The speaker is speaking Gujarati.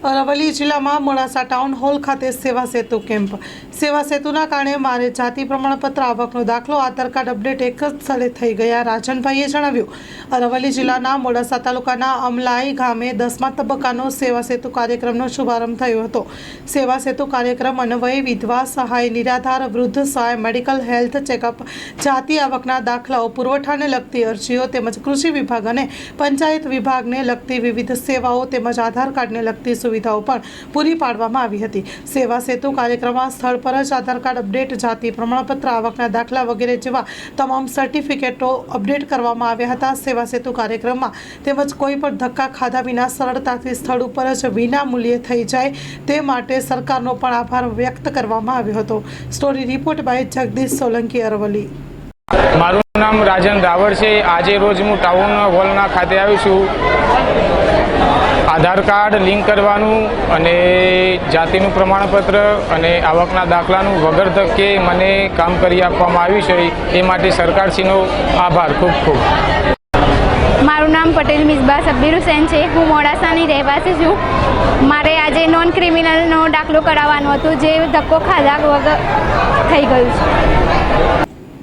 અરવલ્લી જિલ્લામાં મોડાસા ટાઉન હોલ ખાતે સેવા સેતુ કેમ્પ। સેવા સેતુના કારણે મારે જાતિ પ્રમાણપત્ર, આવકનો દાખલો, આધાર કાર્ડ અપડેટ એક જ સ્થળે થઈ ગયા। રાજનભાઈએ જણાવ્યું, અરવલ્લી જિલ્લાના મોડાસા તાલુકાના અમલાઈ ગામે 10મા તબક્કાનો સેવા સેતુ કાર્યક્રમનો શુભારંભ થયો હતો। સેવા સેતુ કાર્યક્રમ અન્વયે વિધવા સહાય, નિરાધાર, વૃદ્ધ સહાય, મેડિકલ હેલ્થ ચેકઅપ, જાતિ આવકના દાખલાઓ, પુરવઠાને લગતી અરજીઓ તેમજ કૃષિ વિભાગ અને પંચાયત વિભાગને લગતી વિવિધ સેવાઓ તેમજ આધાર કાર્ડને લગતી સુવિધાઓ પણ પૂરી પાડવામાં આવી હતી। સેવા સેતુ કાર્યક્રમમાં સ્થળ પર જ આધાર કાર્ડ અપડેટ, જાતિ પ્રમાણપત્ર, આવકના દાખલા વગેરે જેવા તમામ સર્ટિફિકેટો અપડેટ કરવામાં આવ્યા હતા। સેવા સેતુ કાર્યક્રમમાં તેમજ કોઈ પણ ધક્કા ખાધા વિના સરળતાથી સ્થળ ઉપર જ વિના મૂલ્યે થઈ જાય તે માટે સરકારનો પણ આભાર વ્યક્ત કરવામાં આવ્યો હતો। Story report by Jagdish Solanki, Aravalli. મારું નામ રાજન રાવળ છે। આજે રોજ હું ટાઉન હોલના ખાતે આવ્યો છું। આધાર કાર્ડ લિંક કરવાનું અને જાતિનું પ્રમાણપત્ર અને આવકના દાખલાનું વગર ધક્કે મને કામ કરી આપવામાં આવ્યું છે, એ માટે સરકારશ્રીનો આભાર ખૂબ ખૂબ। મારું નામ પટેલ મિસબા સબ્બીર હુસૈન છે। હું મોડાસાની રહેવાસી છું। મારે આજે નોન ક્રિમિનલનો દાખલો કરાવવાનો હતો, જે ધક્કો ખાધા વગર થઈ ગયું છે।